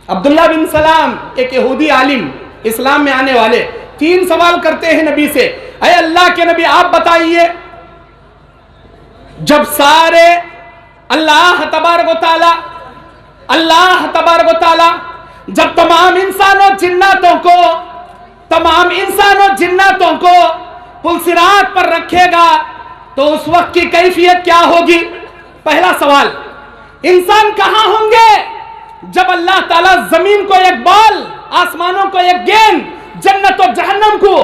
عبداللہ بن سلام ایک یہودی عالم اسلام میں آنے والے 3 سوال کرتے ہیں نبی سے، اے اللہ کے نبی آپ بتائیے، جب سارے اللہ تبارک و تعالی جب تمام انسانوں جناتوں کو پل صراط پر رکھے گا تو اس وقت کی کیفیت کیا ہوگی؟ پہلا سوال، انسان کہاں ہوں گے جب اللہ تعالیٰ زمین کو ایک بال، آسمانوں کو ایک گیند، جنت و جہنم کو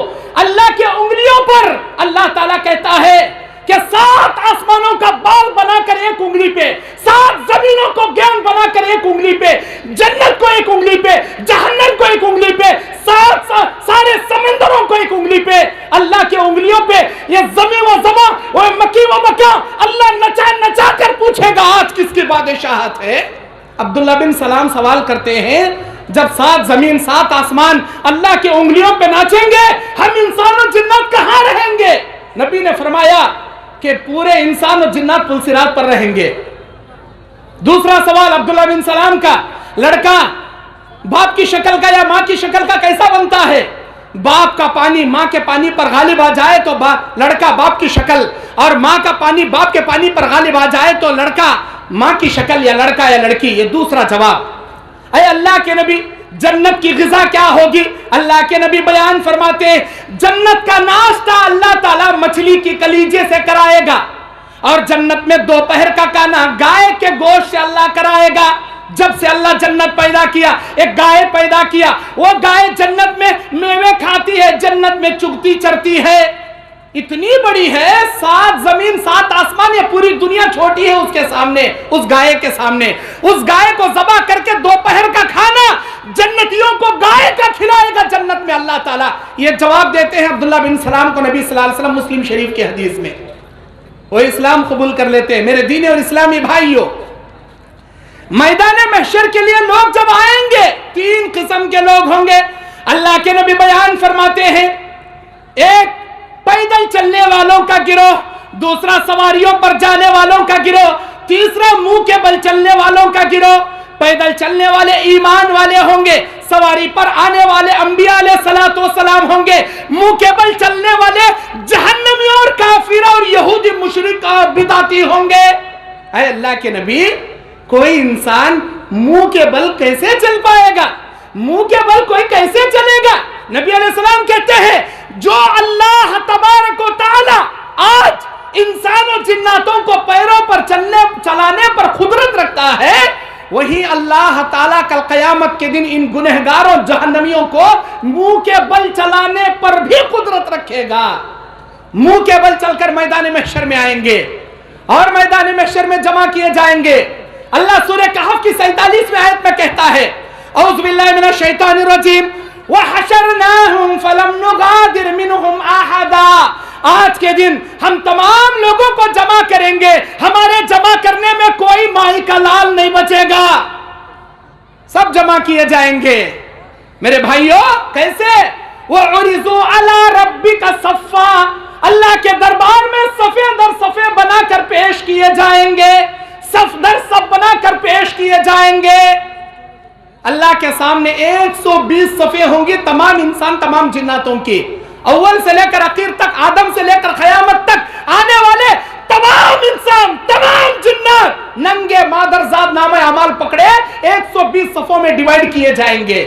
اللہ کے انگلیوں پر اللہ تعالیٰ کہتا ہے کہ 7 آسمانوں کا بال بنا کر ایک انگلی پہ، 7 زمینوں کو گیند بنا کر ایک انگلی پہ، جنت کو ایک انگلی پہ، جہنم کو ایک انگلی پہ، سارے سمندروں کو ایک انگلی پہ، اللہ کے انگلیوں پہ یہ زمین و زمان و مکی و مکہ اللہ نچا کر پوچھے گا آج کس کی بادشاہت ہے؟ عبداللہ بن سلام سوال کرتے ہیں، جب 7 زمین 7 آسمان اللہ کے انگلیوں پہ ناچیں گے، ہم انسان و جنات کہاں رہیں گے؟ نبی نے فرمایا کہ پورے انسان و جنات پل صراط پر رہیں گے۔ دوسرا سوال عبداللہ بن سلام کا، لڑکا باپ کی شکل کا یا ماں کی شکل کا کیسا بنتا ہے؟ باپ کا پانی ماں کے پانی پر غالب آ جائے تو لڑکا باپ کی شکل، اور ماں کا پانی باپ کے پانی پر غالب آ جائے تو لڑکا ماں کی شکل، یا لڑکا یا لڑکی۔ یہ دوسرا جواب۔ اے اللہ کے نبی جنت کی غذا کیا ہوگی؟ اللہ کے نبی بیان فرماتے ہیں جنت کا ناشتہ اللہ تعالیٰ مچھلی کی کلیجے سے کرائے گا، اور جنت میں دوپہر کا کھانا گائے کے گوشت سے اللہ کرائے گا۔ جب سے اللہ جنت پیدا کیا، ایک گائے پیدا کیا، وہ گائے جنت میں میوے کھاتی ہے، جنت میں چگتی چرتی ہے، اتنی بڑی ہے، 7 زمین 7 آسمان، یہ پوری دنیا چھوٹی ہے اس کے سامنے، اس گائے کے سامنے۔ اس گائے کو ذبح کر کے دوپہر کا کھانا جنتیوں کو گائے کا کھلائے گا جنت میں اللہ تعالیٰ۔ یہ جواب دیتے ہیں عبداللہ بن سلام کو نبی صلی اللہ علیہ وسلم مسلم شریف کی حدیث میں۔ وہ اسلام قبول کر لیتے ہیں۔ میرے دینی اور اسلامی بھائیوں، میدان محشر کے لیے لوگ جب آئیں گے 3 قسم کے لوگ ہوں گے۔ اللہ کے نبی بیان فرماتے ہیں، ایک پیدل چلنے والوں کا گروہ، دوسرا سواریوں پر جانے والوں کا گروہ، تیسرا منہ کے بل چلنے والوں کا گروہ۔ پیدل چلنے والے ایمان والے ہوں گے، سواری پر آنے والے انبیاء علیہ السلام ہوں گے، منہ کے بل چلنے والے جہنمی اور کافر اور یہودی مشرک اور بدعتی ہوں گے۔ اے اللہ کے نبی، کوئی انسان منہ کے بل کیسے چل پائے گا؟ منہ کے بل کوئی کیسے چلے گا؟ نبی علیہ السلام کہتے ہیں جو اللہ تبارک و تعالی آج انسان و جناتوں کو پیروں پر چلانے پر قدرت رکھتا ہے، وہی اللہ تعالیٰ کل قیامت کے دن ان گنہگاروں جہنمیوں کو منہ کے بل چلانے پر بھی قدرت رکھے گا۔ منہ کے بل چل کر میدان محشر میں آئیں گے اور میدان محشر میں جمع کیے جائیں گے۔ اللہ سورہ کہف کی 47ویں آیت میں کہتا ہے، اعوذ باللہ من الشیطان الرجیم وَحَشَرْنَاهُمْ فَلَمْ نُغَادِرْ مِنْهُمْ أَحَدًا۔ آج کے دن ہم تمام لوگوں کو جمع کریں گے، ہمارے جمع کرنے میں کوئی مائی کا لال نہیں بچے گا، سب جمع کیے جائیں گے۔ میرے بھائیوں، کیسے؟ وَعُرِضُوا عَلَىٰ رَبِّكَ صَفًّا، اللہ کے دربار میں صفے در صفے بنا کر پیش کیے جائیں گے، صف در صف بنا کر پیش کیے جائیں گے۔ اللہ کے سامنے 120 صفیں ہوں گی، تمام انسان تمام جناتوں کی، اول سے لے کر آخر تک، آدم سے لے کر قیامت تک آنے والے تمام انسان تمام جنات ننگے مادرزاد نامہ اعمال پکڑے 120 صفوں میں ڈیوائیڈ کیے جائیں گے۔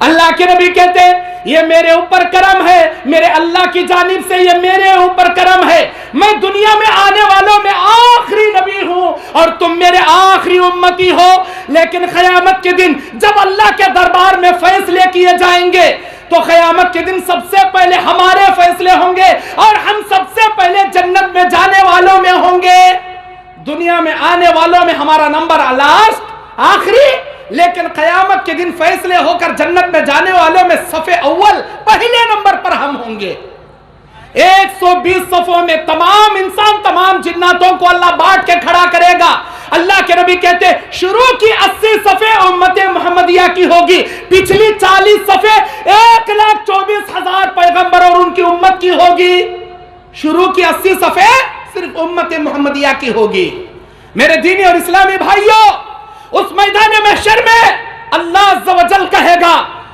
اللہ کے نبی کہتے ہیں یہ میرے اوپر کرم ہے، میرے اللہ کی جانب سے یہ میرے اوپر کرم ہے، میں دنیا میں آنے والوں میں آخری نبی ہوں اور تم میرے آخری امتی ہو، لیکن قیامت کے دن جب اللہ کے دربار میں فیصلے کیے جائیں گے تو قیامت کے دن سب سے پہلے ہمارے فیصلے ہوں گے اور ہم سب سے پہلے جنت میں جانے والوں میں ہوں گے۔ دنیا میں آنے والوں میں ہمارا نمبر لاسٹ، آخری، لیکن قیامت کے دن فیصلے ہو کر جنت میں جانے والوں میں صف اول پہلے نمبر پر ہم ہوں گے۔ 120 صفوں میں تمام انسان تمام جناتوں کو اللہ بانٹ کے کھڑا کرے گا۔ اللہ کے نبی کہتے ہیں شروع کی 80 صفیں امت محمدیہ کی ہوگی، پچھلی 40 صفیں 1,24,000 پیغمبر اور ان کی امت کی ہوگی۔ شروع کی 80 صفیں صرف امت محمدیہ کی ہوگی۔ میرے دینی اور اسلامی بھائیوں، اس میدان محشر میں اللہ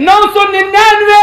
999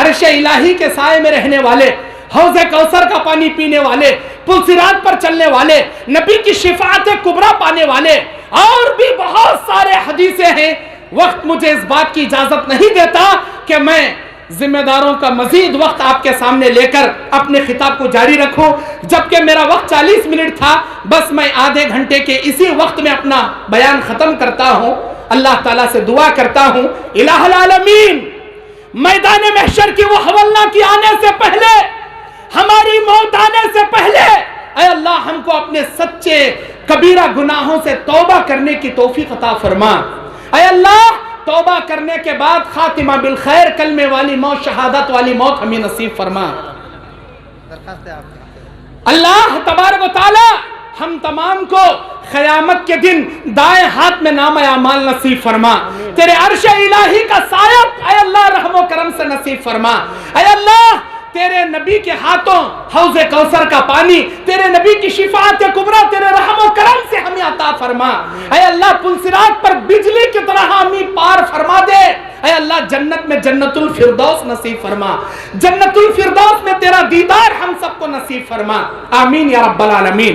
عرش الہی کے سائے میں رہنے والے، حوض کوثر کا پانی پینے والے، پل صراط پر چلنے والے، نبی کی شفاعت کبریٰ پانے والے، اور بھی بہت سارے حدیثیں ہیں۔ وقت مجھے اس بات کی اجازت نہیں دیتا کہ میں ذمہ داروں کا مزید وقت آپ کے سامنے لے کر اپنے خطاب کو جاری رکھوں، جبکہ میرا وقت 40 منٹ تھا۔ بس میں آدھے گھنٹے کے اسی وقت میں اپنا بیان ختم کرتا ہوں۔ اللہ تعالیٰ سے دعا کرتا ہوں، الہ العالمین، میدان محشر کی وہ حولنا کی آنے سے پہلے، ہماری موت آنے سے پہلے، اے اللہ ہم کو اپنے سچے کبیرہ گناہوں سے توبہ کرنے کی توفیق عطا فرما۔ اے اللہ توبہ کرنے کے بعد خاتمہ بالخیر، کلمے والی موت، شہادت والی موت ہمیں نصیب فرما۔ اللہ تبارک و تعالی ہم تمام کو قیامت کے دن دائیں ہاتھ میں نامہ اعمال نصیب فرما۔ تیرے عرش الہی کا سایہ اے اللہ رحم و کرم سے نصیب فرما۔ اے اللہ تیرے نبی کے ہاتھوں حوض کوثر کا پانی، تیرے نبی کی شفاعت کبریٰ تیرے رحم و کرم سے ہمیں عطا فرما۔ اے اللہ پل صراط پر بجلی کی طرح ہمیں پار فرما دے۔ اے اللہ جنت میں جنت الفردوس نصیب فرما، جنت الفردوس میں تیرا دیدار ہم سب کو نصیب فرما، آمین یا رب العالمین۔